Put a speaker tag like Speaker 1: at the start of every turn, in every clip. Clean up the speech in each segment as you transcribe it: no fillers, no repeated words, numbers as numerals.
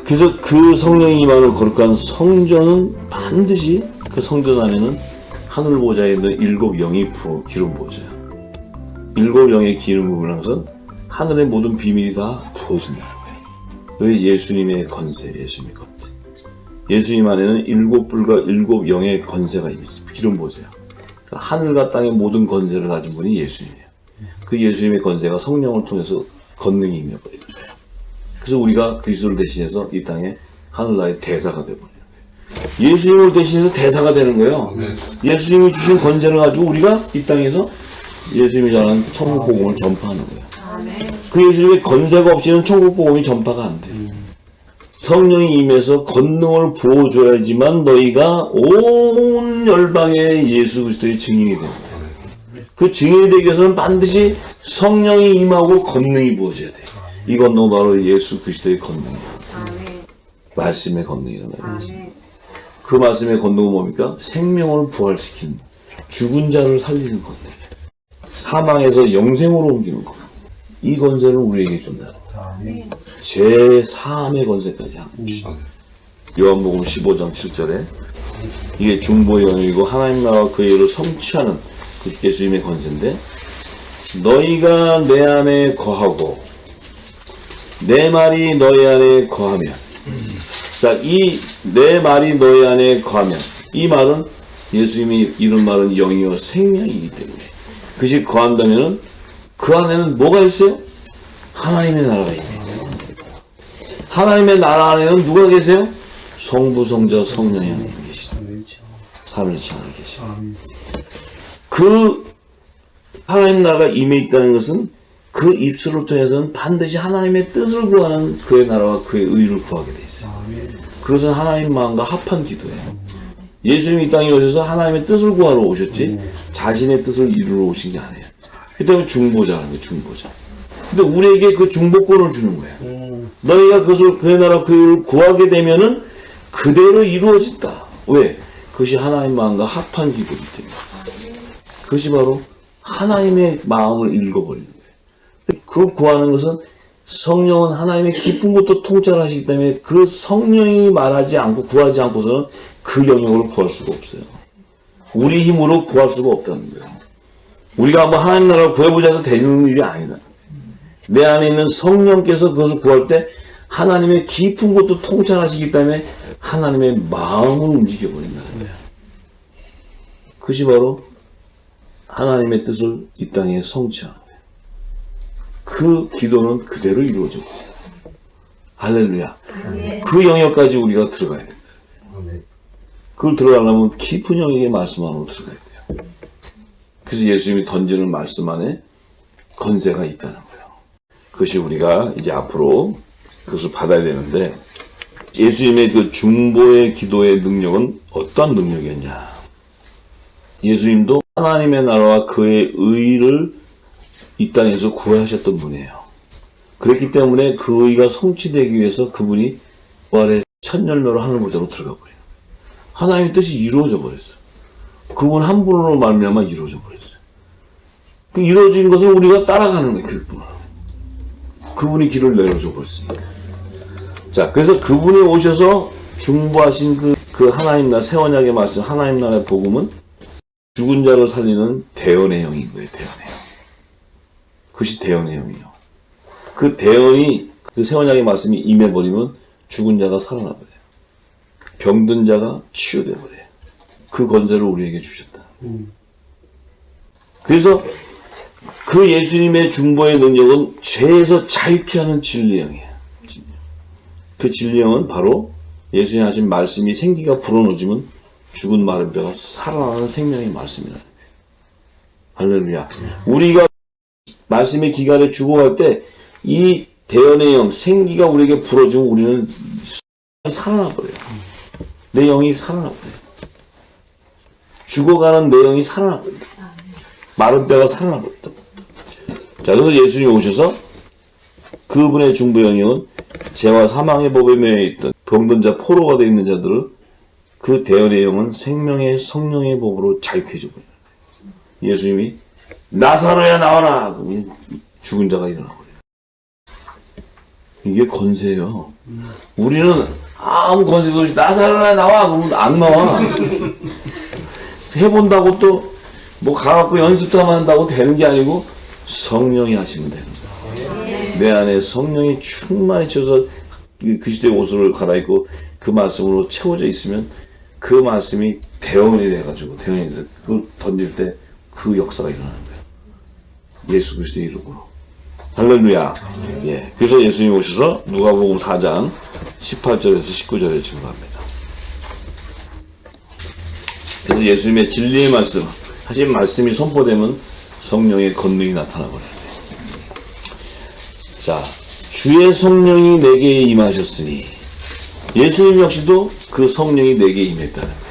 Speaker 1: 그래서 그 성령이 임하는 거룩한 성전은 반드시 그 성전 안에는 하늘 보좌에 있는 7 영이 기름 보좌야. 7 영의 기름 부음을 것은 하늘의 모든 비밀이 다 부어진다는 거예요. 왜? 예수님의 건세, 예수님의 건세. 예수님 안에는 7불과 7 영의 건세가 있습니다. 기름 보좌야. 하늘과 땅의 모든 건세를 가진 분이 예수님이에요. 그 예수님의 건세가 성령을 통해서 권능이 임해버리는 거예요. 그래서 우리가 그리스도를 대신해서 이 땅에 하늘나라의 대사가 되어버리는 거예요. 예수님을 대신해서 대사가 되는 거예요. 예수님이 주신 권세를 가지고 우리가 이 땅에서 예수님이 전하는 천국 복음을 전파하는 거예요. 그 예수님의 건세가 없이는 천국 복음이 전파가 안 돼요. 성령이 임해서 권능을 부어줘야지만 너희가 온 열방의 예수 그리스도의 증인이 됩니다. 그 증인이 되기 위해서는 반드시 성령이 임하고 권능이 부어져야 돼요. 이 권능은 바로 예수 그리스도의 권능이에요. 말씀의 권능이라는 말씀입니다. 그 말씀의 권능은 뭡니까? 생명을 부활시키는, 죽은 자를 살리는 권능이에요. 사망에서 영생으로 옮기는 것. 이 권세를 우리에게 준다는 거예요. 제3의 권세까지 하는 거예요. 요한복음 15장 7절에 이게 중보의 영역이고 하나님 나라와 그의 일을 성취하는 그 예수님의 권세인데, 너희가 내 안에 거하고 내 말이 너희 안에 거하면, 자, 이 내 말이 너희 안에 거하면, 이 말은 예수님이 이런 말은 영이요 생명이기 때문에 그것이 거한다면은 그 안에는 뭐가 있어요? 하나님의 나라가 있습니다. 하나님의 나라 안에는 누가 계세요? 성부, 성자, 성령이 하나님 계시죠. 삼위일체 하나님 계시죠. 그 하나님 나라가 임해 있다는 것은 그 입술을 통해서는 반드시 하나님의 뜻을 구하는 그의 나라와 그의 의를 구하게 돼 있어요. 그것은 하나님 마음과 합한 기도예요. 예수님이 이 땅에 오셔서 하나님의 뜻을 구하러 오셨지 자신의 뜻을 이루러 오신 게 아니에요. 그 때문에 중보자라는 거예요. 중보자. 근데 우리에게 그 중보권을 주는 거예요. 너희가 그것을 그의 나라 그를 구하게 되면은 그대로 이루어진다. 왜? 그것이 하나님 마음과 합한 기도이기 때문에. 그것이 바로 하나님의 마음을 읽어버리는 거예요. 그 구하는 것은 성령은 하나님의 깊은 것도 통찰하시기 때문에 그 성령이 말하지 않고 구하지 않고서는 그 영역으로 구할 수가 없어요. 우리 힘으로 구할 수가 없다는 거예요. 우리가 한번 하나님 나라를 구해보자 해서 되는 일이 아니다. 내 안에 있는 성령께서 그것을 구할 때 하나님의 깊은 것도 통찰하시기 때문에 하나님의 마음을 움직여버린다는 거예요. 그것이 바로 하나님의 뜻을 이 땅에 성취하는 거예요. 그 기도는 그대로 이루어져 버려요. 할렐루야. 그 영역까지 우리가 들어가야 된다. 그걸 들어가려면 깊은 영역의 말씀 안으로 들어가야 돼요. 그래서 예수님이 던지는 말씀 안에 권세가 있다는 거예요. 그것이 우리가 이제 앞으로 그것을 받아야 되는데, 예수님의 그 중보의 기도의 능력은 어떤 능력이었냐. 예수님도 하나님의 나라와 그의 의를 이 땅에서 구하셨던 분이에요. 그렇기 때문에 그 의가 성취되기 위해서 그분이 부활의 첫 열매로 하늘 보좌로 들어가 버려요. 하나님의 뜻이 이루어져 버렸어요. 그분 한 분으로 말미암아 이루어져 버렸어요. 그 이루어진 것을 우리가 따라가는 거예요. 그분으로. 그분이 길을 내려줘 버렸습니다. 자, 그래서 그분이 오셔서 중보하신 그 하나님 나라, 새 언약의 말씀, 하나님 나라의 복음은 죽은 자를 살리는 대언의 영인 거예요. 대언의 영. 그것이 대언의 영이에요. 그 대언이, 그 새 언약의 말씀이 임해버리면 죽은 자가 살아나버려요. 병든 자가 치유돼버려요. 그 권세를 우리에게 주셨다. 그래서 그 예수님의 중보의 능력은 죄에서 자유케 하는 진리의 영이에요. 그 진리의 영은 바로 예수님 하신 말씀이 생기가 불어넣어지면 죽은 마른 뼈가 살아나는 생명의 말씀이라는 거예요. 할렐루야. 우리가 말씀의 기간에 죽어갈 때 이 대언의 영, 생기가 우리에게 불어지면 우리는 살아나버려요. 내 영이 살아나버려요. 죽어가는 내 영이 살아나버려요. 마른 뼈가 살아나버려요. 자, 그래서 예수님이 오셔서 그분의 중보의 영역은 죄와 사망의 법에 매여 있던 병든 자, 포로가 되어 있는 자들을 그 대언의 영은 생명의 성령의 법으로 자유케 해줘버려요. 예수님이 나사로야 나와라! 죽은 자가 일어나버려요. 이게 건세예요. 우리는 아무 건세도 없이 나사로나 나와 그러면 안 나와. 해본다고 또 뭐 가갖고 연습만 한다고 되는 게 아니고 성령이 하시면 되는 거야. 내 안에 성령이 충만히 채워서 그 시대의 옷을 갈아입고 그 말씀으로 채워져 있으면 그 말씀이 대원이 돼가지고 대원이 돼서 그걸 던질 때 그 역사가 일어나는 거예요. 예수 그리스도의 이름으로. 할렐루야. 예. 그래서 예수님이 오셔서 누가복음 4장 18절에서 19절에 증거합니다. 그래서 예수님의 진리의 말씀, 하신 말씀이 선포되면 성령의 권능이 나타나 버려요. 자, 주의 성령이 내게 임하셨으니 예수님 역시도 그 성령이 내게 임했다는 거예요.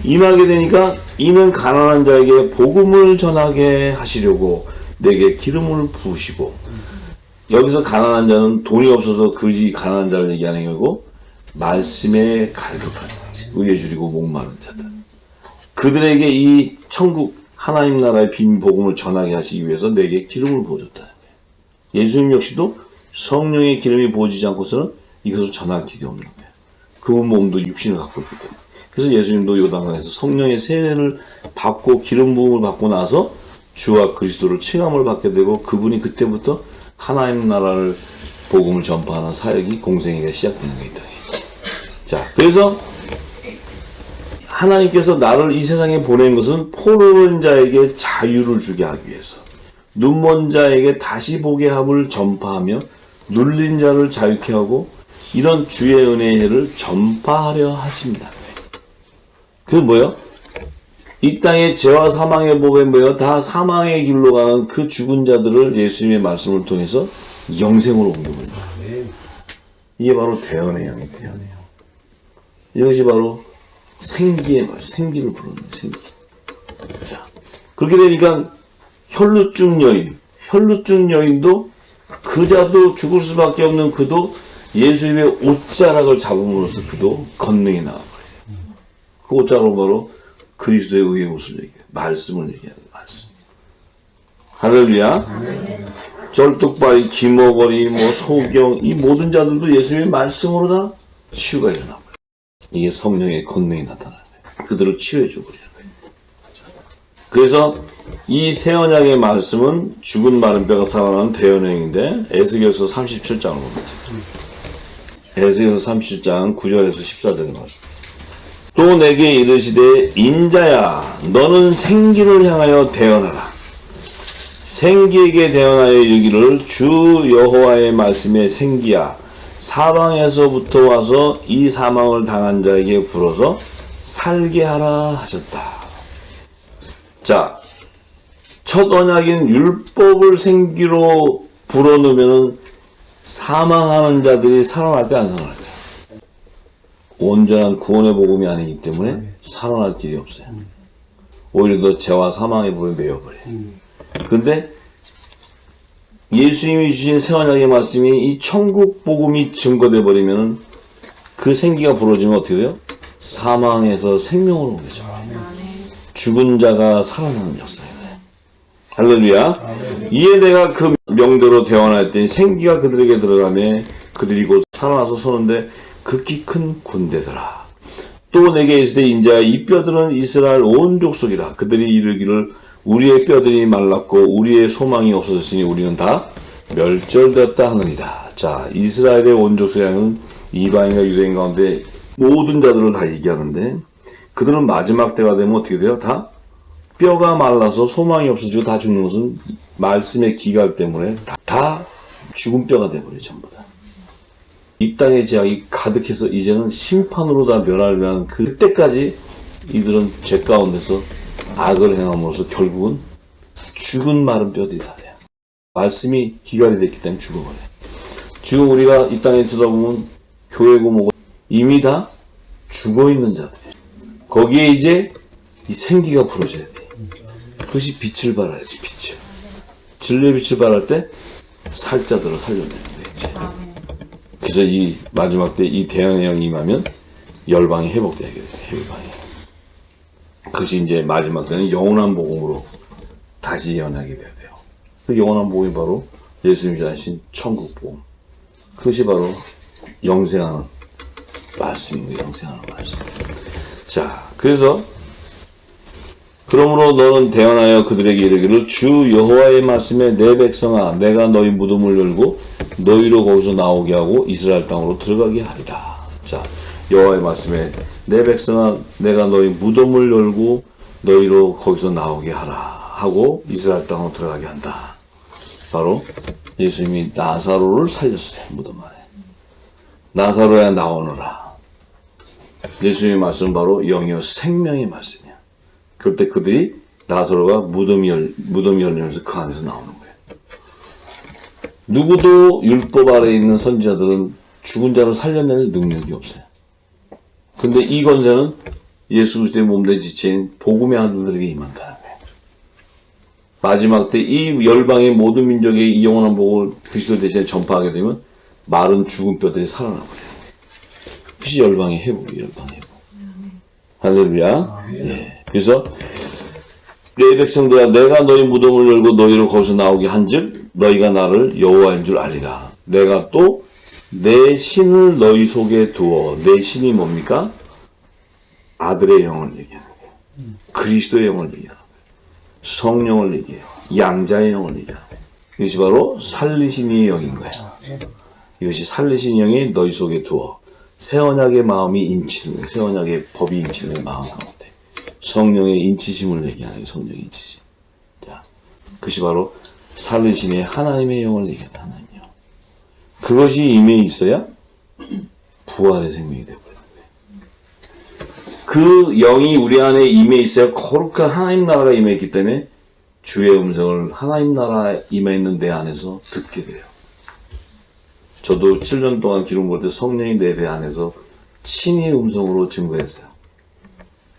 Speaker 1: 임하게 되니까 이는 가난한 자에게 복음을 전하게 하시려고 내게 기름을 부으시고, 여기서 가난한 자는 돈이 없어서 그지 가난한 자를 얘기하는 거고, 말씀에 갈급한 의에 줄이고 목마른 자들, 그들에게 이 천국 하나님 나라의 빈 복음을 전하게 하시기 위해서 내게 기름을 부어줬다는 거예요. 예수님 역시도 성령의 기름이 부어지지 않고서는 이것을 전할 길이 없는 거예요. 그 몸도 육신을 갖고 있기 때문에. 그래서 예수님도 요단강에서 성령의 세례를 받고 기름 부음을 받고 나서 주와 그리스도를 칭함을 받게 되고, 그분이 그때부터 하나님 나라를 복음을 전파하는 사역이 공생애가 시작되는 게 있다. 자, 그래서 하나님께서 나를 이 세상에 보낸 것은 포로된 자에게 자유를 주게 하기 위해서, 눈먼 자에게 다시 보게 함을 전파하며 눌린 자를 자유케 하고, 이런 주의 은혜의 해를 전파하려 하십니다. 그게 뭐예요? 이 땅의 죄와 사망의 법에 뭐예요? 다 사망의 길로 가는 그 죽은 자들을 예수님의 말씀을 통해서 영생으로 옮겨버립니다. 이게 바로 대언의 영이에요. 대언의 영. 이것이 바로 생기의 맛, 생기를 부르는 생기. 자, 그렇게 되니까 혈루증 여인도 그자도 죽을 수밖에 없는 그도 예수님의 옷자락을 잡음으로써 그도 권능이 나와버려요. 그 옷자락은 바로 그리스도의 의의 옷을 얘기해요. 말씀을 얘기하는 말씀. 할렐루야. 절뚝바위, 기머거리, 소경, 이 모든 자들도 예수님의 말씀으로 다 치유가 일어나버려요. 이게 성령의 권능이 나타나는 거예요. 그들을 치유해줘 버리는 거예요. 그래서 이 새 언약의 말씀은 죽은 마른 뼈가 살아나는 대언행인데, 에스겔서 37장을 봅니다. 에스겔서 37장 9절에서 14절의 말씀. 또 내게 이르시되 인자야 너는 생기를 향하여 대언하라. 생기에게 대언하여 이르기를 주 여호와의 말씀에 생기야 사망에서부터 와서 이 사망을 당한 자에게 불어서 살게 하라 하셨다. 자, 첫 언약인 율법을 생기로 불어넣으면 사망하는 자들이 살아날 때 안 살아날 거야. 온전한 구원의 복음이 아니기 때문에 살아날 길이 없어요. 오히려 더 죄와 사망의 법에 매여버려요. 그런데 예수님이 주신 새 언약의 말씀이 이 천국 복음이 증거돼 버리면 그 생기가 불어지면 어떻게 돼요? 사망에서 생명으로 옮겨져. 죽은 자가 살아나는 역사예요. 할렐루야. 이에 내가 그 명대로 대언하였더니 생기가 그들에게 들어가매 그들이 곧 살아나서 서는데 극히 큰 군대더라. 또 내게 이르시되 인자야 이 뼈들은 이스라엘 온 족속이라. 그들이 이르기를 우리의 뼈들이 말랐고 우리의 소망이 없어졌으니 우리는 다 멸절되었다 하느니라. 자, 이스라엘의 온 족속이라는 이방인과 유대인 가운데 모든 자들을 다 얘기하는데, 그들은 마지막 때가 되면 어떻게 돼요? 다 뼈가 말라서 소망이 없어지고 다 죽는 것은 말씀의 기갈 때문에 다 죽은 뼈가 돼버려요. 전부 다. 이 땅의 죄악이 가득해서 이제는 심판으로 다 멸하려는 그때까지 이들은 죄 가운데서 악을 행함으로써 결국은 죽은 마른 뼈들이 다 돼요. 말씀이 기갈이 됐기 때문에 죽어버려요. 지금 우리가 이 땅에 들어보면 교회고 뭐고 이미 다 죽어있는 자들이에요. 거기에 이제 이 생기가 불어져야 돼. 그것이 빛을 발하야지. 빛을. 진리의 빛을 발할 때 살자들을 살려내는 거예요. 이제. 그래서 이 마지막 때 이 대언의 영이 임하면 열방이 회복되게 돼요. 열방이. 그것이 이제 마지막 때는 영원한 복음으로 다시 예언하게 돼야 돼요. 그 영원한 복음이 바로 예수님이 하신 천국 복음. 그것이 바로 영생하는 말씀인 거예요. 영생하는 말씀. 자, 그래서 그러므로 너는 대언하여 그들에게 이르기를 주 여호와의 말씀에 내 백성아 내가 너희 무덤을 열고 너희로 거기서 나오게 하고 이스라엘 땅으로 들어가게 하리라. 자, 여호와의 말씀에 내 백성아 내가 너희 무덤을 열고 너희로 거기서 나오게 하라 하고 이스라엘 땅으로 들어가게 한다. 바로 예수님이 나사로를 살렸어요. 무덤 안에. 나사로야 나오너라. 예수님의 말씀은 바로 영이요 생명의 말씀이야. 그럴 때 그들이 나사로가 무덤이 열리면서 그 안에서 나오는 거예요. 누구도 율법 아래에 있는 선지자들은 죽은 자를 살려낼 능력이 없어요. 근데 이 권세는 예수 그리스도의 몸된 지체인 복음의 아들들에게 임한다는 거예요. 마지막 때 이 열방의 모든 민족의 이 영원한 복을 그리스도 대신에 전파하게 되면 마른 죽은 뼈들이 살아나버려요. 그것이 열방의 회복이에요. 열방의 회복. 할렐루야. 예. 그래서 내 백성들아 내가 너희 무덤을 열고 너희를 거기서 나오게 한즉 너희가 나를 여호와인 줄 알리라. 내가 또 내 신을 너희 속에 두어. 내 신이 뭡니까? 아들의 영을 얘기하는 거예요. 그리스도의 영을 얘기하는 거예요. 성령을 얘기해요. 양자의 영을 얘기하는 거예요. 이것이 바로 살리신 이의 영인 거예요. 이것이 살리신 영이 너희 속에 두어. 새 언약의 마음이 인치는 거예요. 새 언약의 법이 인치는 마음 가운데. 성령의 인치심을 얘기하는 거예요. 성령의 인치심. 자, 그것이 바로 살리신 이의 하나님의 영을 얘기하는 거예요. 하나님의 영. 그것이 임해 있어야 부활의 생명이 되어버리는 거예요. 그 영이 우리 안에 임해 있어야 거룩한 하나님 나라가 임해 있기 때문에 주의 음성을 하나님 나라에 임해 있는 내 안에서 듣게 돼요. 저도 7년 동안 기름 부을 때 성령이 내 배 안에서 친히 음성으로 증거했어요.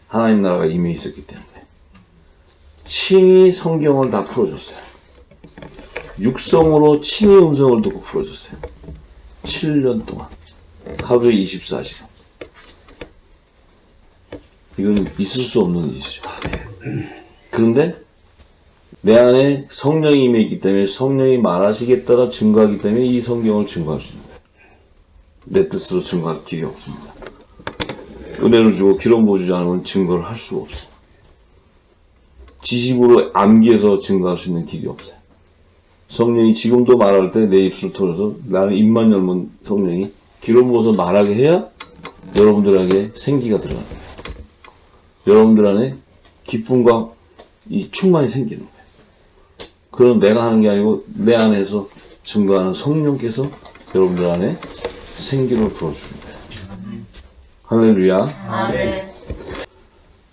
Speaker 1: 하나님 나라가 임해 있었기 때문에. 친히 성경을 다 풀어줬어요. 육성으로 친히 음성을 듣고 풀어줬어요. 7년 동안. 하루에 24시간. 이건 있을 수 없는 일이죠. 그런데 내 안에 성령이 임해 있기 때문에 성령이 말하시겠다라 증거하기 때문에 이 성경을 증거할 수 있는 거예요. 내 뜻으로 증거할 길이 없습니다. 은혜를 주고 기름 부어주지 않으면 증거를 할 수가 없어요. 지식으로 암기해서 증거할 수 있는 길이 없어요. 성령이 지금도 말할 때 내 입술을 통해서 나는 입만 열면 성령이 기름 부어서 말하게 해야 여러분들에게 생기가 들어가는 거예요. 여러분들 안에 기쁨과 이 충만이 생기는 거예요. 그건 내가 하는 게 아니고 내 안에서 증거하는 성령께서 여러분들 안에 생기를 부어주는 거예요. 할렐루야.
Speaker 2: 아멘.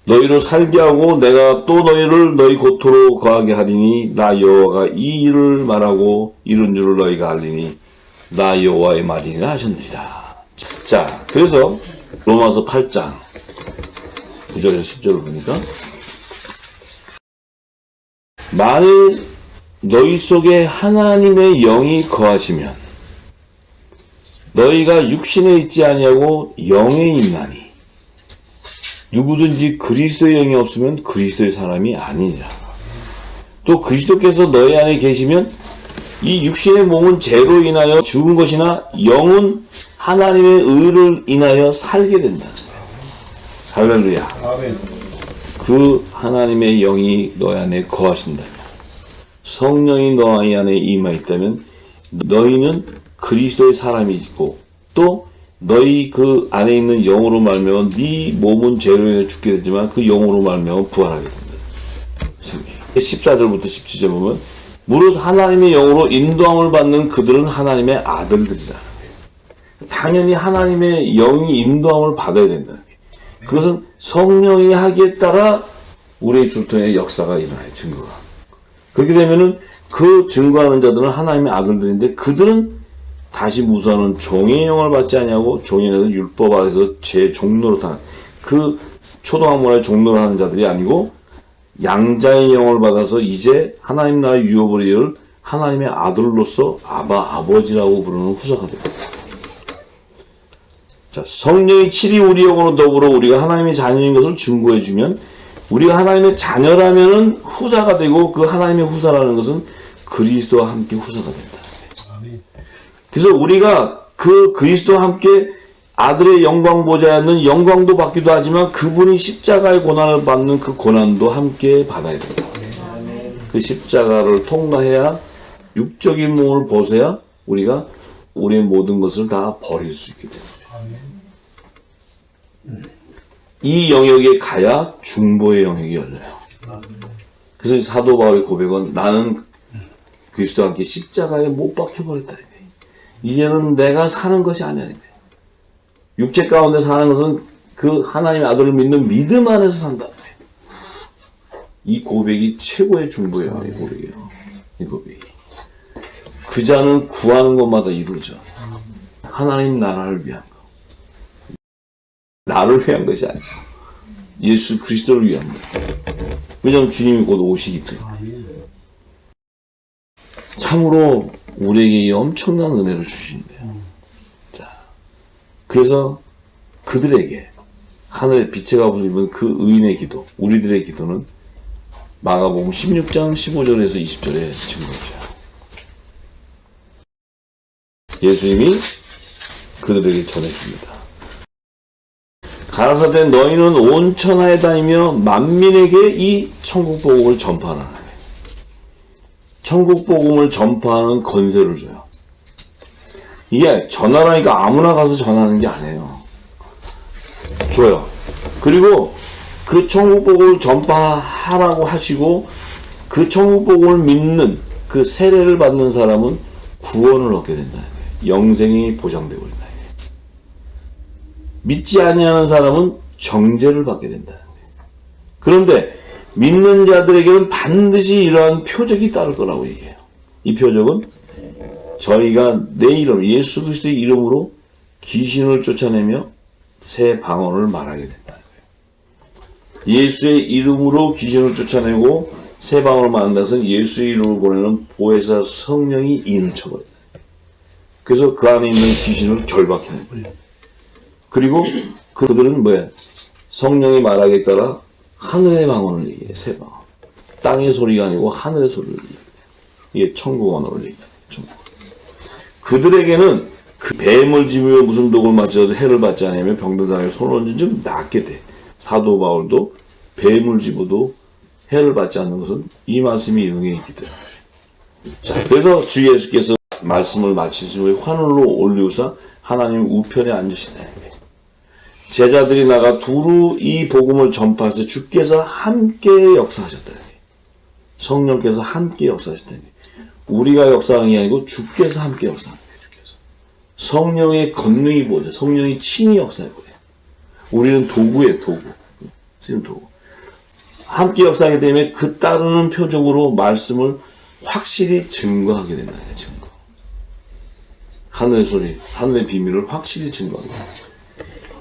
Speaker 1: 너희를 살게 하고 내가 또 너희를 너희 고토로 거하게 하리니 나 여호와가 이 일을 말하고 이룬 줄을 너희가 알리니 나 여호와의 말이니라 하셨느니라. 자, 그래서 로마서 8장 9절에서 10절을 보니까 만일 너희 속에 하나님의 영이 거하시면 너희가 육신에 있지 아니하고 영에 있나니 누구든지 그리스도의 영이 없으면 그리스도의 사람이 아니니라. 또 그리스도께서 너희 안에 계시면 이 육신의 몸은 죄로 인하여 죽은 것이나 영은 하나님의 의를 인하여 살게 된다. 할렐루야.
Speaker 3: 아멘.
Speaker 1: 그 하나님의 영이 너희 안에 거하신다면, 성령이 너희 안에 임하 있다면 너희는 그리스도의 사람이고 또 너희 그 안에 있는 영으로 말미암아 네 몸은 죄로 인해 죽게 되지만 그 영으로 말미암아 부활하게 된다. 14절부터 17절 보면 무릇 하나님의 영으로 인도함을 받는 그들은 하나님의 아들들이라. 당연히 하나님의 영이 인도함을 받아야 된다는 거예요. 그것은 성령이 하기에 따라 우리의 입술 통해 역사가 일어나요. 증거가. 그렇게 되면은 그 증거하는 자들은 하나님의 아들들인데 그들은 다시 무수하는 종의 영을 받지 아니하고 종의 영은 율법 아래서 제 종노릇 하는 그 초등학문화의 종노릇 하는 자들이 아니고 양자의 영을 받아서 이제 하나님 나라의 유업을 이을 하나님의 아들로서 아버지라고 부르는 후사가 됩니다. 자, 성령이 칠이 우리 영으로 더불어 우리가 하나님의 자녀인 것을 증거해주면 우리가 하나님의 자녀라면은 후사가 되고 그 하나님의 후사라는 것은 그리스도와 함께 후사가 된다. 그래서 우리가 그 그리스도와 함께 아들의 영광 보좌에 앉는 영광도 받기도 하지만 그분이 십자가의 고난을 받는 그 고난도 함께 받아야 된다. 그 십자가를 통과해야 육적인 몸을 벗어야 우리가 우리의 모든 것을 다 버릴 수 있게 됩니다. 이 영역에 가야 중보의 영역이 열려요. 그래서 사도 바울의 고백은 나는 그리스도와 함께 십자가에 못 박혀버렸다. 이제는 내가 사는 것이 아니야. 육체 가운데 사는 것은 그 하나님의 아들을 믿는 믿음 안에서 산다. 이 고백이 최고의 중보예요. 이 고백이에요. 이 고백이. 그 자는 구하는 것마다 이루어져. 하나님 나라를 위한 거. 나를 위한 것이 아니고 예수 그리스도를 위한 거. 왜냐하면 주님이 곧 오시기 때문에. 참으로 우리에게 이 엄청난 은혜를 주신대요. 자, 그래서 그들에게 하늘의 빛의 갑옷을 입은 그 의인의 기도, 우리들의 기도는 마가복음 16장 15절에서 20절에 증거죠. 예수님이 그들에게 전해줍니다. 가라사대 너희는 온 천하에 다니며 만민에게 이 천국 복음을 전파하라. 천국 복음을 전파하는 권세를 줘요. 이게 전하라니까 아무나 가서 전하는 게 아니에요. 줘요. 그리고 그 천국 복음을 전파하라고 하시고 그 천국 복음을 믿는 그 세례를 받는 사람은 구원을 얻게 된다는 거예요. 영생이 보장되고 있다. 믿지 아니하는 사람은 정죄를 받게 된다는 거예요. 그런데 믿는 자들에게는 반드시 이러한 표적이 따를 거라고 얘기해요. 이 표적은 저희가 내 이름, 예수 그리스도의 이름으로 귀신을 쫓아내며 새 방언을 말하게 된다는 거예요. 예수의 이름으로 귀신을 쫓아내고 새 방언을 말한다는 것은 예수의 이름을 보내는 보혜사 성령이 인을 쳐버린다. 그래서 그 안에 있는 귀신을 결박해내버려요. 그리고 그들은 뭐야? 성령이 말하기에 따라 하늘의 방언을 얘기해. 새 방언. 땅의 소리가 아니고 하늘의 소리를 얘기해. 이게 천국 언어를 얘기해. 그들에게는 그 뱀을 집으며 무슨 독을 맞춰도 해를 받지 않으며 병든 사람이 손을 얹은 즉 낫게 돼. 사도 바울도 뱀을 집어도 해를 받지 않는 것은 이 말씀이 응해있기 때문에. 자, 그래서 주 예수께서 말씀을 마치신 후에 하늘로 올리우사 하나님 우편에 앉으시다. 제자들이 나가 두루 이 복음을 전파해서 주께서 함께 역사하셨다. 성령께서 함께 역사하셨다. 우리가 역사하는 게 아니고 주께서 함께 역사하는 거예요. 주께서. 성령의 권능이 뭐죠? 성령이 친히 역사해버려요. 우리는 도구예요. 도구. 쓰는 도구. 함께 역사하기 때문에 그 따르는 표적으로 말씀을 확실히 증거하게 된다는 거예요. 증거. 하늘의 소리, 하늘의 비밀을 확실히 증거하게 됩니다.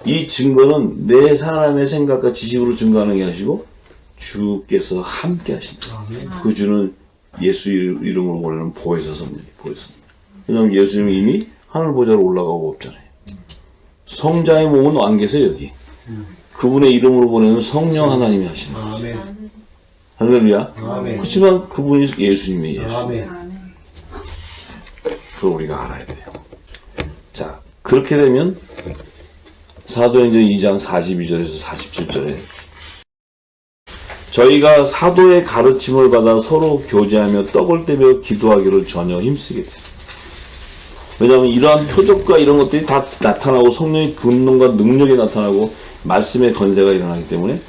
Speaker 1: 이 증거는 내 사람의 생각과 지식으로 증거하는 게 아니고 주께서 함께 하신다. 그 주는 예수 이름으로 보내는 보혜사 성령이 보혜사. 왜냐하면 예수님이 이미 하늘 보좌로 올라가고 없잖아요. 성자의 몸은 안 계세요 여기. 그분의 이름으로 보내는 성령 하나님이 하시는 거죠. 할렐루야. 그렇지만 그분이 예수님의 예수. 그걸 우리가 알아야 돼요. 자, 그렇게 되면 사도행전 2장 42절에서 47절에 저희가 사도의 가르침을 받아 서로 교제하며 떡을 떼며 기도하기를 전혀 힘쓰게 돼요. 왜냐하면 이러한 표적과 이런 것들이 다 나타나고 성령의 권능과 능력이 나타나고 말씀의 건세가 일어나기 때문에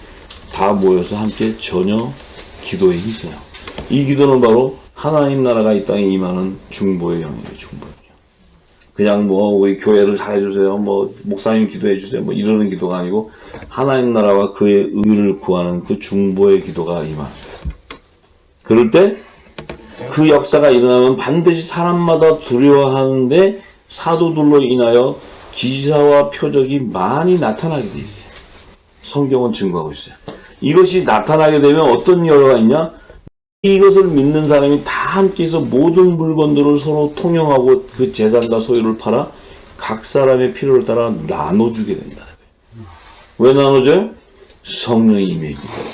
Speaker 1: 다 모여서 함께 전혀 기도에 힘써요. 이 기도는 바로 하나님 나라가 이 땅에 임하는 중보의 영역이에요. 중보의 영역. 그냥 뭐 우리 교회를 잘해주세요, 뭐 목사님 기도해주세요, 뭐 이러는 기도가 아니고 하나님 나라와 그의 의를 구하는 그 중보의 기도가 임하는 거예요. 그럴 때 그 역사가 일어나면 반드시 사람마다 두려워하는데 사도들로 인하여 기사와 표적이 많이 나타나게 돼 있어요. 성경은 증거하고 있어요. 이것이 나타나게 되면 어떤 결과가 있냐? 이것을 믿는 사람이 다 함께해서 모든 물건들을 서로 통용하고 그 재산과 소유를 팔아 각 사람의 필요를 따라 나눠주게 된다는 거예요. 왜 나눠줘요? 성령이 임했기 때문에.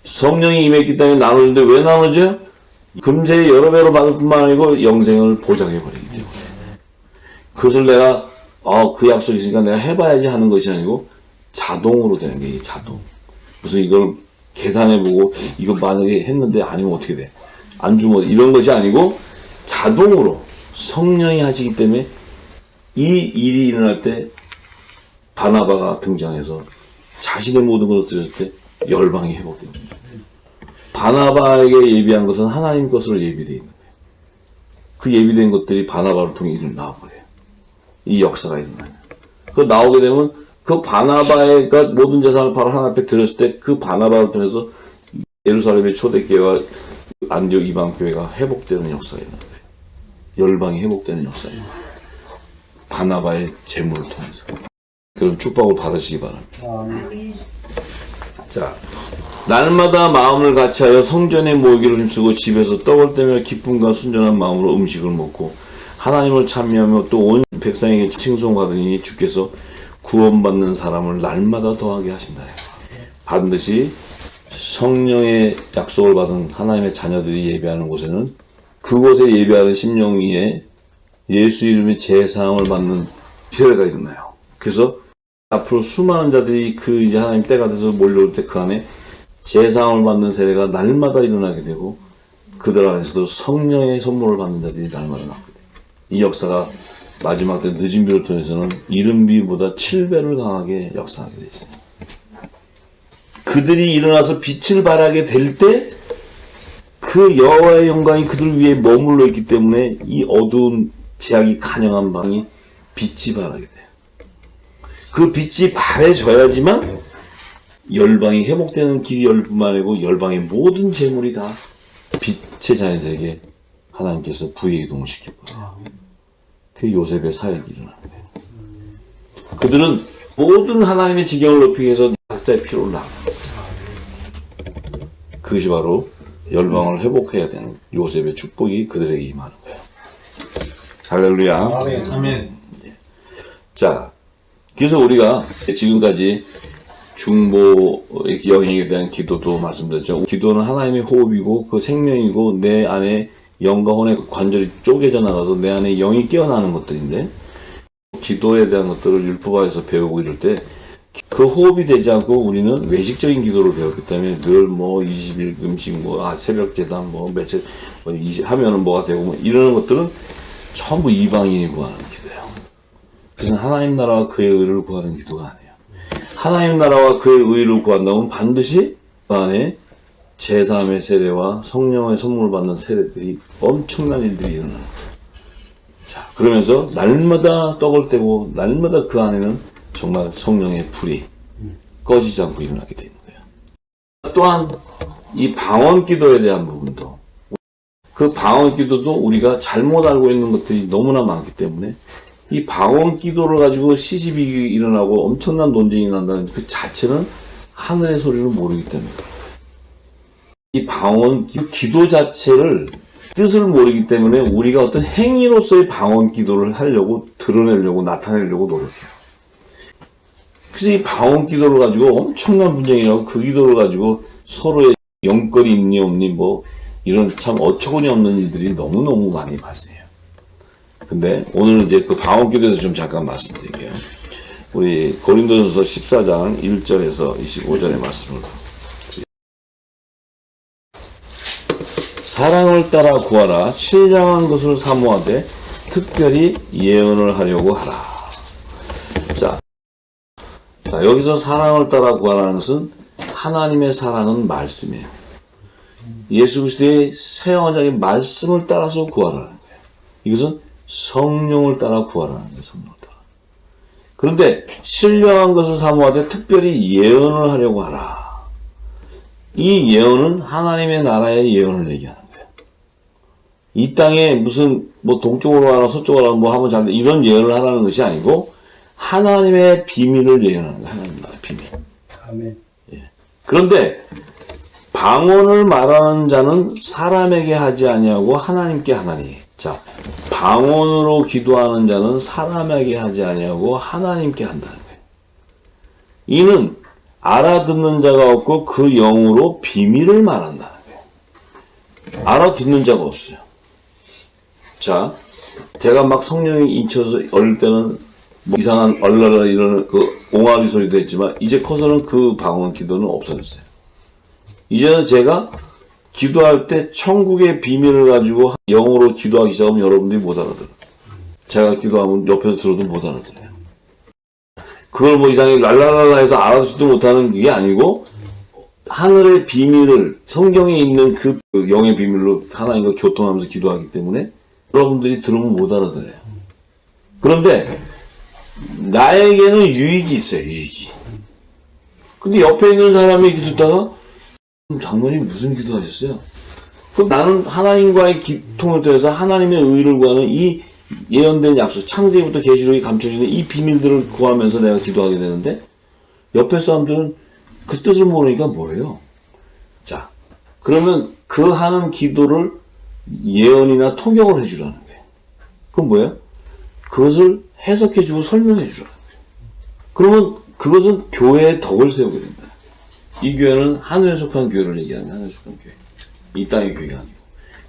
Speaker 1: 성령이 임했기 때문에 나눠주는데 왜 나눠줘요? 금세 여러 배로 받을 뿐만 아니고 영생을 보장해버리기 때문에. 그것을 내가 그 약속이 있으니까 내가 해봐야지 하는 것이 아니고 자동으로 되는 게 이게 자동. 무슨 이걸 계산해보고 이거 만약에 했는데 아니면 어떻게 돼? 안 주면 이런 것이 아니고 자동으로 성령이 하시기 때문에 이 일이 일어날 때 바나바가 등장해서 자신의 모든 것을 드렸을 때 열방이 회복됩니다. 바나바에게 예비한 것은 하나님 것으로 예비되어 있는 거예요. 그 예비된 것들이 바나바를 통해 나와버려요. 이 역사가 일어나요. 그 나오게 되면 그 바나바가 모든 재산을 바로 하나님 앞에 드렸을 때 그 바나바를 통해서 예루살렘의 초대교회와 안디옥 이방교회가 회복되는 역사가 일어나요. 열방이 회복되는 역사예요. 바나바의 재물을 통해서. 그런 축복을 받으시기 바랍니다. 자, 날마다 마음을 같이하여 성전에 모이기를 힘쓰고 집에서 떡을 떼며 기쁨과 순전한 마음으로 음식을 먹고 하나님을 찬미하며 또 온 백성에게 칭송하더니 주께서 구원받는 사람을 날마다 더하게 하신다. 반드시 성령의 약속을 받은 하나님의 자녀들이 예배하는 곳에는 그곳에 예배하는 심령 위에 예수 이름의 제사함을 받는 세례가 일어나요. 그래서 앞으로 수많은 자들이 그 이제 하나님 때가 돼서 몰려올 때 그 안에 제사함을 받는 세례가 날마다 일어나게 되고 그들 안에서도 성령의 선물을 받는 자들이 날마다 나오게 돼요. 이 역사가 마지막 때 늦은 비를 통해서는 이른 비보다 7배를 강하게 역사하게 되어 있어요. 그들이 일어나서 빛을 발하게 될 때 그 여호와의 영광이 그들 위에 머물러 있기 때문에 이 어두운 제약이 간영한 방이 빛이 발하게 돼요. 그 빛이 발해져야지만 열방이 회복되는 길이 열릴 뿐만 아니고 열방의 모든 재물이 다 빛의 자녀들에게 하나님께서 부의이동을 시킬 거예요. 그 요셉의 사역이 일어나는 거예요. 그들은 모든 하나님의 지경을 높이기 위해서 각자의 피로를 나가는 거예요. 그것이 바로 열방을 회복해야 되는 요셉의 축복이 그들에게 임하는 거예요. 할렐루야.
Speaker 2: 아멘.
Speaker 1: 자, 그래서 우리가 지금까지 중보 영역에 대한 기도도 말씀드렸죠. 기도는 하나님의 호흡이고 그 생명이고 내 안에 영과 혼의 관절이 쪼개져 나가서 내 안에 영이 깨어나는 것들인데 기도에 대한 것들을 율법화에서 배우고 이럴 때 그 호흡이 되지 않고 우리는 외식적인 기도를 배웠기 때문에 늘 뭐 20일 금식 새벽 제단 며칠 하면은 뭐가 되고 이러는 것들은 전부 이방인이 구하는 기도예요. 그래서 하나님 나라와 그의 의를 구하는 기도가 아니에요. 하나님 나라와 그의 의를 구한다면 반드시 그 안에 제사함의 세례와 성령의 선물을 받는 세례들이 엄청난 일들이 일어나는 거예요. 자, 그러면서 날마다 떡을 떼고 날마다 그 안에는 정말 성령의 불이 꺼지지 않고 일어나게 되는 거예요. 또한 이 방언 기도에 대한 부분도 그 방언 기도도 우리가 잘못 알고 있는 것들이 너무나 많기 때문에 이 방언 기도를 가지고 시집이 일어나고 엄청난 논쟁이 난다는 그 자체는 하늘의 소리를 모르기 때문에 이 방언 기도 자체를 뜻을 모르기 때문에 우리가 어떤 행위로서의 방언 기도를 하려고 드러내려고 나타내려고 노력해요. 그래서 이 방언 기도를 가지고 엄청난 분쟁이 나고 그 기도를 가지고 서로의 영거리 있니 없니 이런 참 어처구니 없는 일들이 너무너무 많이 발생해요. 근데 오늘은 이제 그 방언 기도에서 좀 잠깐 말씀드릴게요. 우리 고린도전서 14장 1절에서 25절의 말씀을 사랑을 따라 구하라. 신령한 것을 사모하되 특별히 예언을 하려고 하라. 자, 여기서 사랑을 따라 구하라는 것은 하나님의 사랑은 말씀이에요. 예수 그리스도의 새 언약의 말씀을 따라서 구하라는 거예요. 이것은 성령을 따라 구하라는 거예요. 성령을 따라. 그런데 신령한 것을 사모하되 특별히 예언을 하려고 하라. 이 예언은 하나님의 나라의 예언을 얘기하는 거예요. 이 땅에 무슨 동쪽으로 가라 서쪽으로 가라 하면 잘 돼. 이런 예언을 하라는 것이 아니고 하나님의 비밀을 예언하는 거예요. 하나님 나라의 비밀.
Speaker 2: 아멘.
Speaker 1: 예. 그런데 방언을 말하는 자는 사람에게 하지 아니하고 하나님께 하나니. 자, 방언으로 기도하는 자는 사람에게 하지 아니하고 하나님께 한다는 거예요. 이는 알아듣는 자가 없고 그 영으로 비밀을 말한다는 거예요. 알아듣는 자가 없어요. 자, 제가 막 성령이 인쳐서 어릴 때는 뭐 이상한 얼라라 이러는 그 옹알이 소리도 했지만 이제 커서는 그 방언 기도는 없어졌어요. 이제는 제가 기도할 때 천국의 비밀을 가지고 영어로 기도하기 시작하면 여러분들이 못 알아들어요. 제가 기도하면 옆에서 들어도 못 알아들어요. 그걸 뭐 이상하게 랄랄랄라 해서 알아듣지도 못하는 게 아니고 하늘의 비밀을 성경에 있는 그 영의 비밀로 하나님과 교통하면서 기도하기 때문에 여러분들이 들으면 못 알아들어요. 그런데 나에게는 유익이 있어요. 유익이. 근데 옆에 있는 사람이 듣다가 장로님 무슨 기도하셨어요? 그럼 나는 하나님과의 기통을 통해서 하나님의 의를 구하는 이 예언된 약속, 창세기부터 계시록이 감춰지는 이 비밀들을 구하면서 내가 기도하게 되는데 옆에 사람들은 그 뜻을 모르니까 뭐예요? 자, 그러면 그 하는 기도를 예언이나 통역을 해주라는 거예요. 그건 뭐예요? 그것을 해석해주고 설명해주라는 거예요. 그러면 그것은 교회의 덕을 세우게 된다. 이 교회는 하늘에 속한 교회를 얘기하는 하늘에 속한 교회. 이 땅의 교회가 아니고.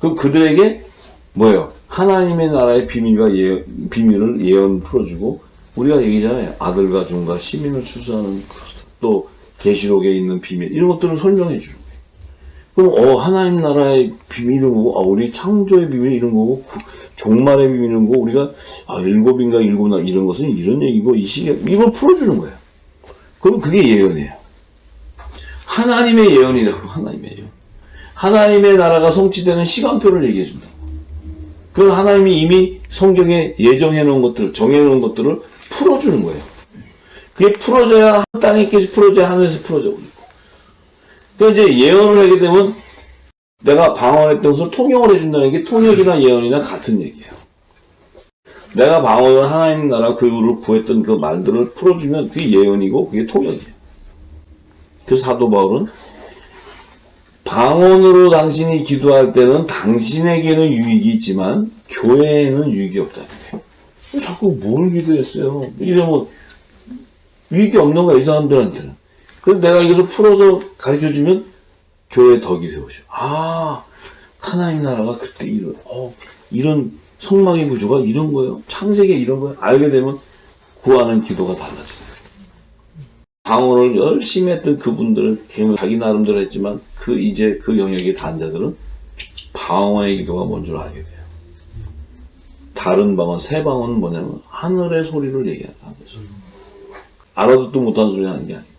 Speaker 1: 그럼 그들에게 뭐예요? 하나님의 나라의 비밀을 예언 풀어주고, 우리가 얘기잖아요. 아들과 종과 시민을 출산하는 또 계시록에 있는 비밀, 이런 것들을 설명해 주는 거예요. 그럼 하나님 나라의 비밀은 거고, 우리 창조의 비밀이 이런 거고, 종말의 비밀은 거고, 우리가 일곱인가 일곱나 이런 것은 이런 얘기고, 이 시기에 이걸 풀어주는 거예요. 그럼 그게 예언이에요. 하나님의 예언이라고. 하나님의 예언. 하나님의 나라가 성취되는 시간표를 얘기해 준다. 그건 하나님이 이미 성경에 예정해 놓은 것들, 정해 놓은 것들을 풀어주는 거예요. 그게 풀어져야 땅에 계속 풀어져야 하늘에서 풀어져 버리고. 그러니까 이제 예언을 하게 되면 내가 방언했던 것을 통역을 해준다는 게 통역이나 예언이나 같은 얘기예요. 내가 방언을 하나님 나라 그 의를 구했던 그 말들을 풀어주면 그게 예언이고 그게 통역이에요. 그래서 사도 바울은 방언으로 당신이 기도할 때는 당신에게는 유익이 있지만 교회에는 유익이 없다는 거예요. 자꾸 뭘 기도했어요? 이러면 유익이 없는 거야, 이 사람들한테는. 그래서 내가 이것을 풀어서 가르쳐주면 교회에 덕이 세우죠. 하나님 나라가 그때 이런 성막의 구조가 이런 거예요. 창세기에 이런 거예요. 알게 되면 구하는 기도가 달라지는 거예요. 방언을 열심히 했던 그분들은 자기 나름대로 했지만 이제 그 영역의 단자들은 방언의 기도가 뭔 줄 알게 돼요. 다른 방언, 새 방언은 뭐냐면 하늘의 소리를 얘기하는 거예요. 알아듣도 못하는 소리 하는 게 아니에요.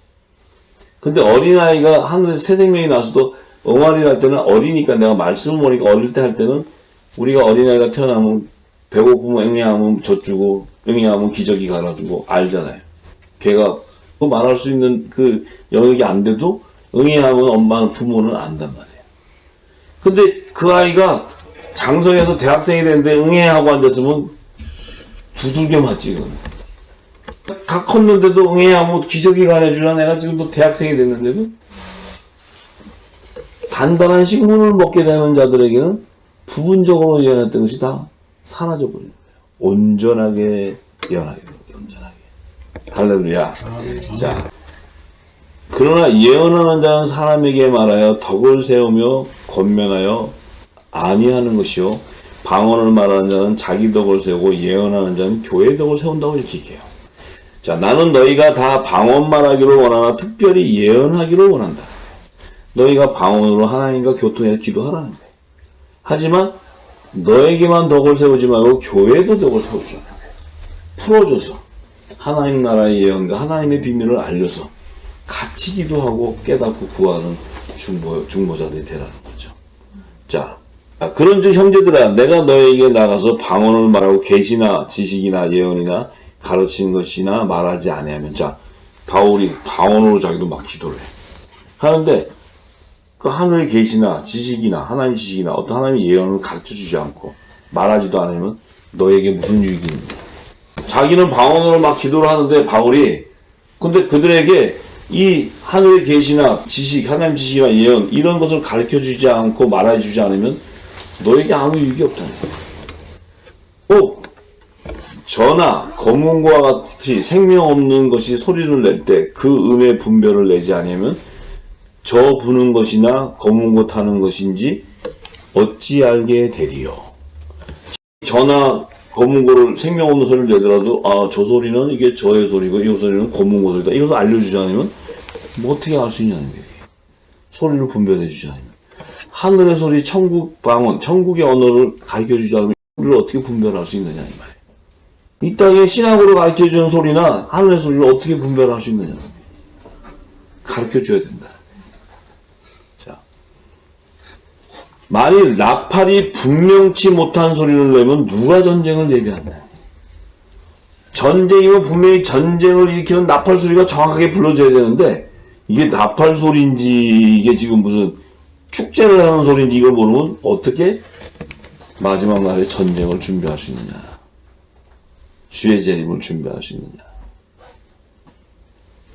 Speaker 1: 근데 어린아이가 하늘에 새 생명이 나서도 엉아리를 할 때는 어리니까 내가 말씀을 모르니까 어릴 때 할 때는 우리가 어린아이가 태어나면 배고프면 응애하면 젖주고 응애하면 기저귀 갈아주고 알잖아요. 걔가 말할 수 있는 그 영역이 안 돼도 응애하면 엄마는 부모는 안단 말이에요. 근데 그 아이가 장성해서 대학생이 됐는데 응애하고 앉았으면 두들겨 맞지. 다 컸는데도 응애하면 기저귀 갈아주라. 내가 지금 또 대학생이 됐는데도 단단한 식물을 먹게 되는 자들에게는 부분적으로 예언했던 것이 다 사라져 버리는 거예요. 온전하게 예언하게 됩니다. 온전하게. 할렐루야. 자, 그러나 예언하는 자는 사람에게 말하여 덕을 세우며 권면하여 아니하는 것이요, 방언을 말하는 자는 자기 덕을 세우고 예언하는 자는 교회의 덕을 세운다고 이렇게 얘기해요. 자, 나는 너희가 다 방언 말하기를 원하나 특별히 예언하기를 원한다. 너희가 방언으로 하나님과 교통해서 기도하라는 거예요. 하지만 너에게만 덕을 세우지 말고 교회도 덕을 세우잖아요. 풀어줘서 하나님 나라의 예언과 하나님의 비밀을 알려서 같이 기도하고 깨닫고 구하는 중보자들이 되라는 거죠. 자, 그런즉 형제들아, 내가 너에게 나가서 방언을 말하고 계시나 지식이나 예언이나 가르치는 것이나 말하지 아니하면, 자, 바울이 방언으로 자기도 막 기도를 해. 하는데 그 하늘의 계시나 지식이나 하나님 지식이나 어떤 하나님의 예언을 가르쳐주지 않고 말하지도 않으면 너에게 무슨 유익이 있는가? 자기는 방언으로 막 기도를 하는데 바울이, 근데 그들에게 이 하늘의 계시나 지식, 하나님 지식이나 예언 이런 것을 가르쳐주지 않고 말해주지 않으면 너에게 아무 유익이 없다는 거예요. 저나 검은고와 같이 생명 없는 것이 소리를 낼 때 그 음의 분별을 내지 않으면 저 부는 것이나 검은고 타는 것인지 어찌 알게 되리요. 저나 검은고를 생명 없는 소리를 내더라도 아, 저 소리는 이게 저의 소리고 이 소리는 검은고 소리다. 이것을 알려주지 않으면 뭐 어떻게 알 수 있냐는 거예요. 소리를 분별해 주지 않으면. 하늘의 소리, 천국 방언, 천국의 언어를 가르쳐 주지 않으면 소리를 어떻게 분별할 수 있느냐 이 말이에요. 이 땅에 신학으로 가르쳐 주는 소리나 하늘의 소리를 어떻게 분별할 수 있느냐. 가르쳐 줘야 된다. 자, 만일 나팔이 분명치 못한 소리를 내면 누가 전쟁을 예비한다. 전쟁이면 분명히 전쟁을 일으키는 나팔 소리가 정확하게 불러줘야 되는데 이게 나팔 소리인지 이게 지금 무슨 축제를 하는 소리인지 이걸 모르면 어떻게 마지막 날에 전쟁을 준비할 수 있느냐. 주의 재림을 준비할 수 있느냐.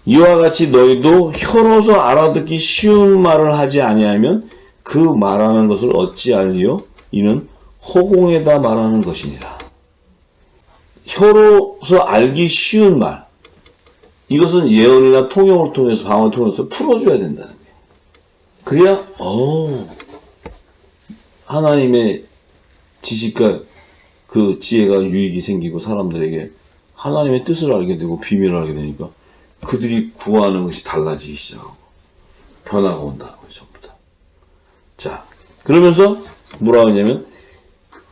Speaker 1: 이와 같이 너희도 혀로서 알아듣기 쉬운 말을 하지 아니하면 그 말하는 것을 어찌 알리요? 이는 허공에다 말하는 것이니라. 혀로서 알기 쉬운 말. 이것은 예언이나 통역을 통해서 방언을 통해서 풀어줘야 된다는 거예요. 그래야 하나님의 지식과 그 지혜가 유익이 생기고 사람들에게 하나님의 뜻을 알게 되고 비밀을 알게 되니까 그들이 구하는 것이 달라지기 시작하고 변화가 온다는 거죠. 전부 다. 자, 그러면서 뭐라고 하냐면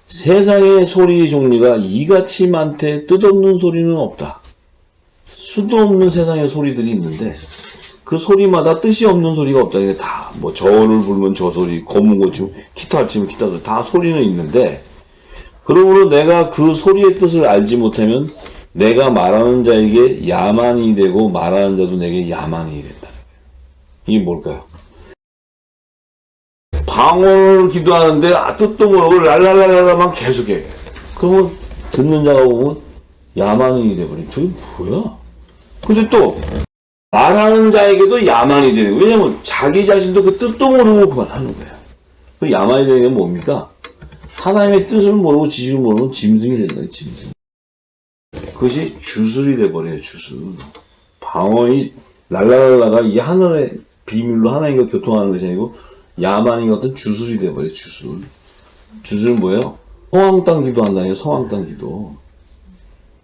Speaker 1: 세상의 소리의 종류가 이같이 많되 뜻없는 소리는 없다. 수도 없는 세상의 소리들이 있는데 그 소리마다 뜻이 없는 소리가 없다. 이게 다 뭐 저를 부르면 저 소리, 검은고 치면 기타를 치면 기타 소리, 다 소리는 있는데 그러므로 내가 그 소리의 뜻을 알지 못하면 내가 말하는 자에게 야만이 되고 말하는 자도 내게 야만이 된다는 거예요. 이게 뭘까요? 방언을 기도하는데 뜻도 모르고 랄랄랄랄만 계속해. 그러면 듣는 자가 보면 야만이 돼버리면 저게 뭐야? 근데 또 말하는 자에게도 야만이 되는 거예요. 왜냐면 자기 자신도 그 뜻도 모르고 그만하는 거예요. 그 야만이 되는 게 뭡니까? 하나님의 뜻을 모르고 지식을 모르면 짐승이 된다. 짐승. 그것이 주술이 돼버려요. 주술. 방언이 랄랄랄라가 이 하늘의 비밀로 하나님과 교통하는 것이 아니고 야만인 어떤 주술이 돼버려요. 주술. 주술은 뭐예요? 성황 땅 기도한다는 게 성황 땅 기도.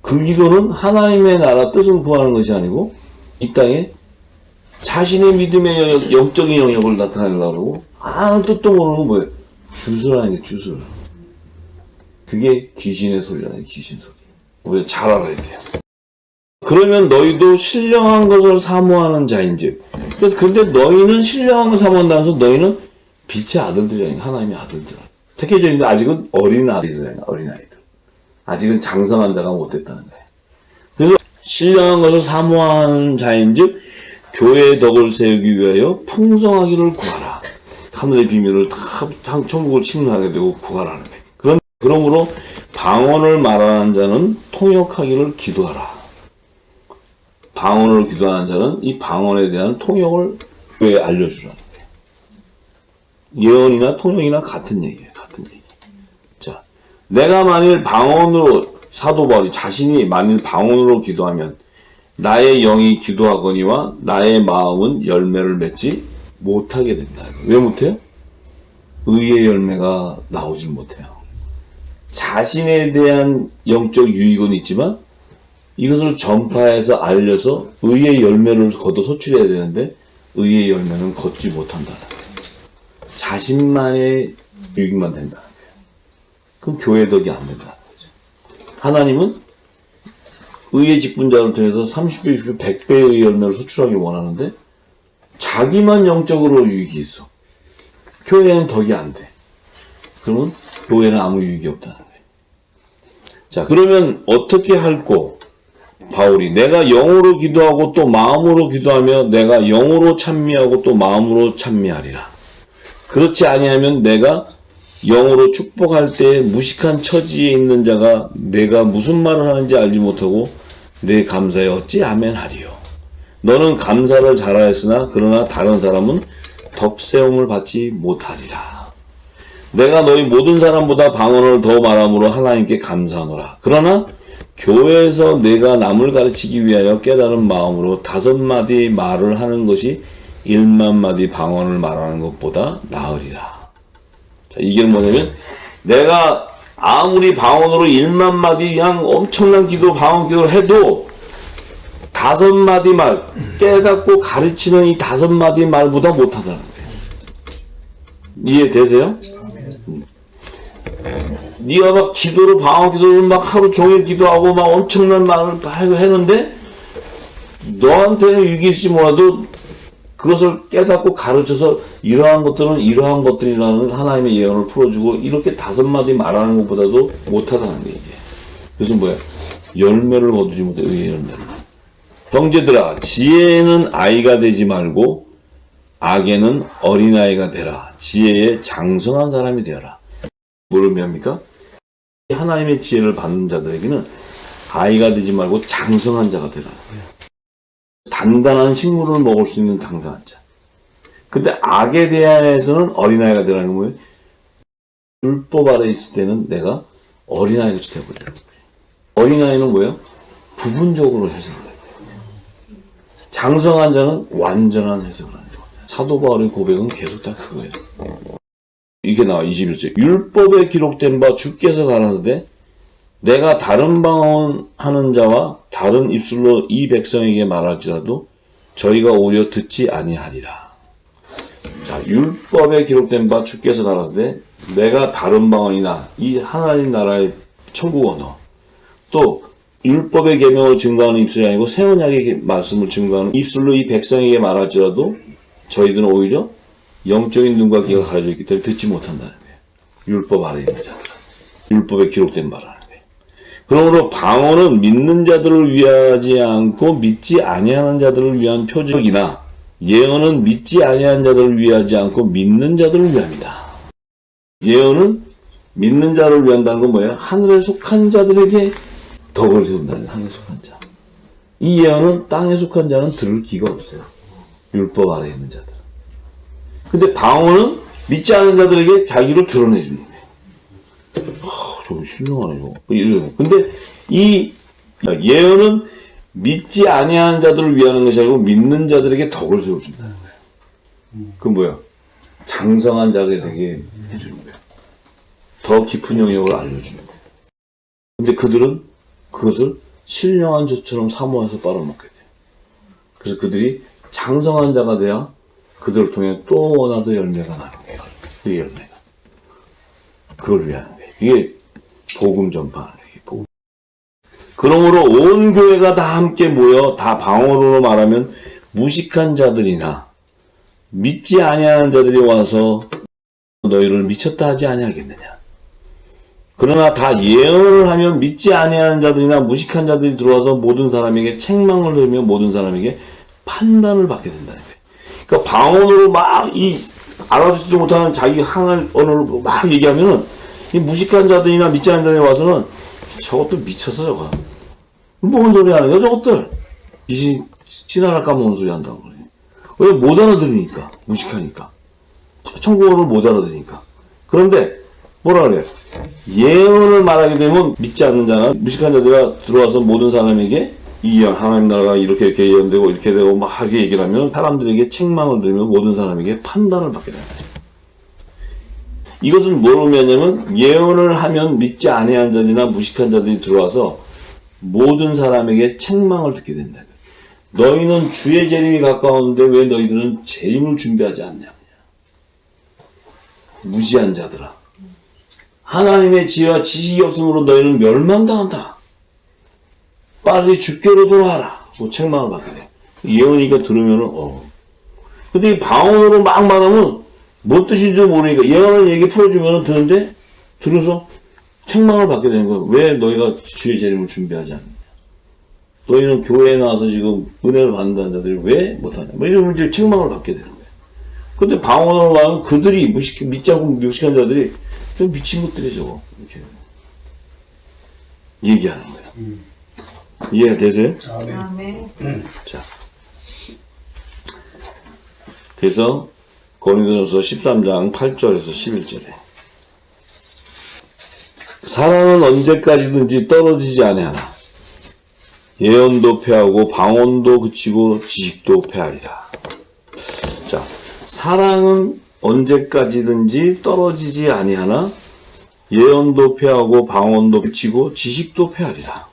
Speaker 1: 그 기도는 하나님의 나라 뜻을 구하는 것이 아니고 이 땅에 자신의 믿음의 영적인 영역을 나타내려고 아무 뜻도 모르는 뭐예요? 주술하는 게 주술. 그게 귀신의 소리라는 귀신 소리. 우리가 잘 알아야 돼요. 그러면 너희도 신령한 것을 사모하는 자인즉. 그런데 너희는 신령한 것을 사모한다면서 너희는 빛의 아들들이라는 하나님의 아들들. 택해져 있는데 아직은 어린 아이들이라는 어린 아이들. 아직은 장성한 자가 못 됐다는 거예요. 그래서 신령한 것을 사모하는 자인즉 교회의 덕을 세우기 위하여 풍성하기를 구하라. 하늘의 비밀을 다 천국을 침노하게 되고 구하라는 거예요. 그러므로 방언을 말하는 자는 통역하기를 기도하라. 방언을 기도하는 자는 이 방언에 대한 통역을 교회에 알려주라는 거예요. 예언이나 통역이나 같은 얘기예요. 같은 얘기. 자, 내가 만일 방언으로 사도 바울이 자신이 만일 방언으로 기도하면 나의 영이 기도하거니와 나의 마음은 열매를 맺지 못하게 된다. 왜 못해요? 의의 열매가 나오질 못해요. 자신에 대한 영적 유익은 있지만 이것을 전파해서 알려서 의의 열매를 거둬 소출해야 되는데 의의 열매는 걷지 못한다는 거예요. 자신만의 유익만 된다는 거예요. 그럼 교회 덕이 안 된다는 거죠. 하나님은 의의 직분자를 통해서 30배, 60배, 100배의 열매를 소출하기 원하는데 자기만 영적으로 유익이 있어. 교회에는 덕이 안 돼. 그러면 교회는 아무 유익이 없다는 거예요. 자, 그러면 어떻게 할꼬? 바울이 내가 영으로 기도하고 또 마음으로 기도하며 내가 영으로 찬미하고 또 마음으로 찬미하리라. 그렇지 아니하면 내가 영으로 축복할 때 무식한 처지에 있는 자가 내가 무슨 말을 하는지 알지 못하고 내 감사에 어찌 아멘하리요. 너는 감사를 잘하였으나 그러나 다른 사람은 덕세움을 받지 못하리라. 내가 너희 모든 사람보다 방언을 더 말함으로 하나님께 감사하노라. 그러나 교회에서 내가 남을 가르치기 위하여 깨달은 마음으로 5마디 말을 하는 것이 1만마디 방언을 말하는 것보다 나으리라. 자, 이게 뭐냐면 내가 아무리 방언으로 1만 마디 그냥 엄청난 기도, 방언 기도를 해도 5마디 말, 깨닫고 가르치는 이 5마디 말보다 못하다는 거예요. 이해되세요? 네가 막 기도로, 방언 기도를 막 하루 종일 기도하고 막 엄청난 말을 했는데 너한테는 유익일지 몰라도 그것을 깨닫고 가르쳐서 이러한 것들은 이러한 것들이라는 하나님의 예언을 풀어주고 이렇게 5마디 말하는 것보다도 못하다는 게 이게. 그래서 뭐야? 열매를 거두지 못해. 의의 열매를. 형제들아, 지혜는 아이가 되지 말고 악에는 어린아이가 되라. 지혜에 장성한 사람이 되어라. 뭐를 의미합니까? 하나님의 지혜를 받는 자들에게는 아이가 되지 말고 장성한 자가 되라. 단단한 식물을 먹을 수 있는 당당한 자. 근데 악에 대해서는 어린아이가 되라는 건 뭐예요? 율법 아래 있을 때는 내가 어린아이같이 되어버리는 거예요. 어린아이는 뭐예요? 부분적으로 해석을 해요. 장성한 자는 완전한 해석을 하는 거예요. 사도 바울의 고백은 계속 다 그거예요. 이게 나와 21절. 율법에 기록된 바 주께서 가라사대 내가 다른 방언하는 자와 다른 입술로 이 백성에게 말할지라도 저희가 오히려 듣지 아니하리라. 자, 율법에 기록된 바 주께서 가라사대 내가 다른 방언이나 이 하나님 나라의 천국 언어 또 율법의 계명을 증거하는 입술이 아니고 새 언약의 말씀을 증거하는 입술로 이 백성에게 말할지라도 저희들은 오히려 영적인 눈과 귀가 가려져 있기 때문에 듣지 못한다는 거예요. 율법 아래 있는 자들은. 율법에 기록된 말하는 거예요. 그러므로 방언은 믿는 자들을 위하지 않고 믿지 아니하는 자들을 위한 표적이나 예언은 믿지 아니하는 자들을 위하지 않고 믿는 자들을 위합니다. 예언은 믿는 자를 위한다는 건 뭐예요? 하늘에 속한 자들에게 덕을 세운다는 거예요. 하늘에 속한 자. 이 예언은 땅에 속한 자는 들을 기가 없어요. 율법 아래 있는 자들. 근데 방언은 믿지 않는 자들에게 자기를 드러내주는 거예요. 좀 신령하네, 이거. 근데 이 예언은 믿지 아니하는 자들을 위하는 것이 아니고 믿는 자들에게 덕을 세워준다는 거예요. 그건 뭐야? 장성한 자가 되게 해주는 거예요. 더 깊은 영역을 알려주는 거예요. 근데 그들은 그것을 신령한 젖처럼 사모해서 빨아먹게 돼요. 그래서 그들이 장성한 자가 돼야 그들을 통해 또 원하도 열매가 나는 거예요. 그 열매가. 그걸 위하는 거예요. 이게 복음 전파하는 거예요. 복음. 그러므로 온 교회가 다 함께 모여 다 방언으로 말하면 무식한 자들이나 믿지 아니하는 자들이 와서 너희를 미쳤다 하지 아니하겠느냐. 그러나 다 예언을 하면 믿지 아니하는 자들이나 무식한 자들이 들어와서 모든 사람에게 책망을 들으며 모든 사람에게 판단을 받게 된다는 거예요. 그러니까 방언으로 막 알아듣지도 못하는 자기 하나님 언어를 막 얘기하면은 이 무식한 자들이나 믿지 않는 자들이 와서는 저것들 미쳤어 저거. 뭔 소리 하는 거야 저것들. 신하나 까먹는 소리 한다고 그래. 왜 못 알아들으니까. 무식하니까. 천국어를 못 알아들으니까. 그런데 뭐라 그래요? 예언을 말하게 되면 믿지 않는 자나 무식한 자들이 들어와서 모든 사람에게 이 하나님 나라가 이렇게 예언되고 이렇게 되고 막 하게 얘기를 하면 사람들에게 책망을 들으면 모든 사람에게 판단을 받게 된다. 이것은 뭘 의미하냐면 예언을 하면 믿지 아니하는 자들이나 무식한 자들이 들어와서 모든 사람에게 책망을 듣게 된다. 너희는 주의 재림이 가까웠는데 왜 너희들은 재림을 준비하지 않냐. 무지한 자들아. 하나님의 지혜와 지식이 없으므로 너희는 멸망당한다. 빨리 주께로 돌아와라. 뭐 책망을 받게 돼. 예언이니까 들으면은, 근데 이 방언으로 막 말하면, 뭐 뜻인지 모르니까, 예언을 얘기 풀어주면은 듣는데, 들어서 책망을 받게 되는 거야. 왜 너희가 주의 재림을 준비하지 않느냐. 너희는 교회에 나와서 지금 은혜를 받는다는 자들이 왜 못하냐. 뭐 이러면 이제 책망을 받게 되는 거야. 근데 방언으로 말하면 그들이 믿지 않고 무식한 자들이 미친 것들이 저거. 이렇게 얘기하는 거야. 이해가 되세요?
Speaker 2: 아멘.
Speaker 1: 자. 그래서 고린도전서 13장 8절에서 11절에 사랑은 언제까지든지 떨어지지 아니하나 예언도 패하고 방언도 그치고 지식도 패하리라. 자, 사랑은 언제까지든지 떨어지지 아니하나 예언도 폐하고 방언도 그치고 지식도 폐하리라.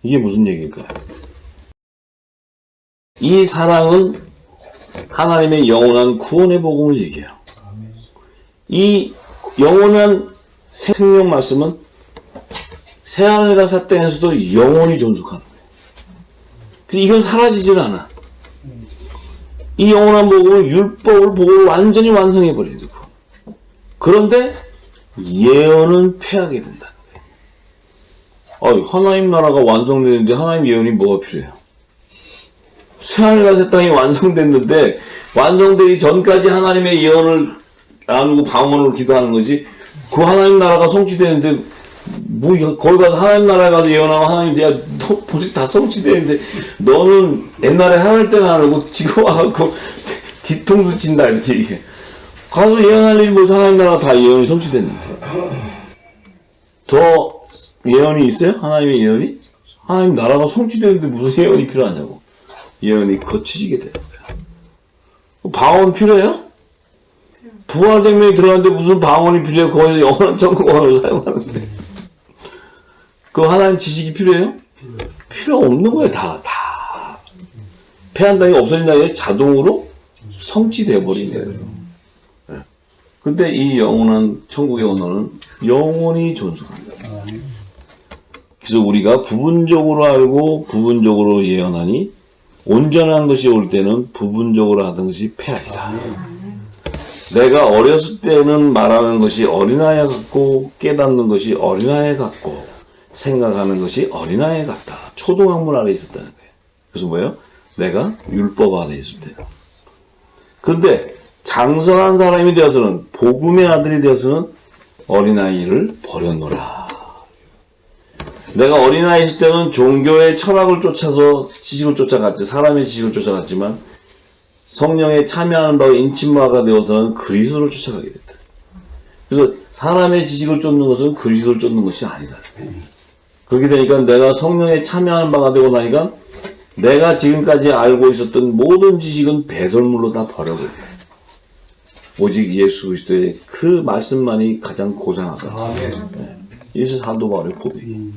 Speaker 1: 이게 무슨 얘기일까요? 이 사랑은 하나님의 영원한 구원의 복음을 얘기해요. 이 영원한 생명 말씀은 새하늘과 새 땅에서도 영원히 존속하는 거예요. 이건 사라지질 않아. 이 영원한 복음을 율법을 복음을 완전히 완성해버리는 거예요. 그런데 예언은 폐하게 된다는 거예요. 하나님 나라가 완성되는데 하나님 예언이 뭐가 필요해요? 새하늘과 새 땅이 완성됐는데 완성되기 전까지 하나님의 예언을 나누고 방언으로 기도하는 거지. 그 하나님 나라가 성취되는데 거기 가서 하나님 나라에 가서 예언하고 하나님 야 너 벌써 다 성취되는데 너는 옛날에 하나님 때는 안 하고 지금 와갖고 뒤통수 친다 이렇게 얘기해. 가서 예언할 일이 뭐 하나님 나라가 다 예언이 성취됐는데 더 예언이 있어요? 하나님의 예언이? 하나님 나라가 성취되는데 무슨 예언이 필요하냐고. 예언이 거쳐지게 되는 거야. 방언 필요해요? 부활생명이 들어갔는데 무슨 방언이 필요해요? 거기서 영원한 천국원으로 사용하는데. 그 하나님 지식이 필요해요? 필요 없는 거예요. 다. 폐한다는 게 없어진다는 게 자동으로 성취돼 버리는 거예요. 근데 이 영원한 천국의 언어는 영원히 존속합니다. 그래서 우리가 부분적으로 알고 부분적으로 예언하니 온전한 것이 올 때는 부분적으로 하던 것이 폐하리라. 내가 어렸을 때는 말하는 것이 어린아이 같고 깨닫는 것이 어린아이 같고 생각하는 것이 어린아이 같다. 초등학문 아래 있었다는 거예요. 그래서 뭐예요? 내가 율법 아래 있을 때요. 그런데 장성한 사람이 되어서는 복음의 아들이 되어서는 어린아이를 버렸노라. 내가 어린아이 있을 때는 종교의 철학을 쫓아서 지식을 쫓아갔지. 사람의 지식을 쫓아갔지만 성령에 참여하는 바가 인침바가 되어서는 그리스도를 쫓아가게 됐다. 그래서 사람의 지식을 쫓는 것은 그리스도를 쫓는 것이 아니다. 그렇게 되니까 내가 성령에 참여하는 바가 되고 나니까 내가 지금까지 알고 있었던 모든 지식은 배설물로 다 버려버려. 오직 예수 그리스도의 그 말씀만이 가장 고상하다. 네. 예수 사도 바울의 고백이.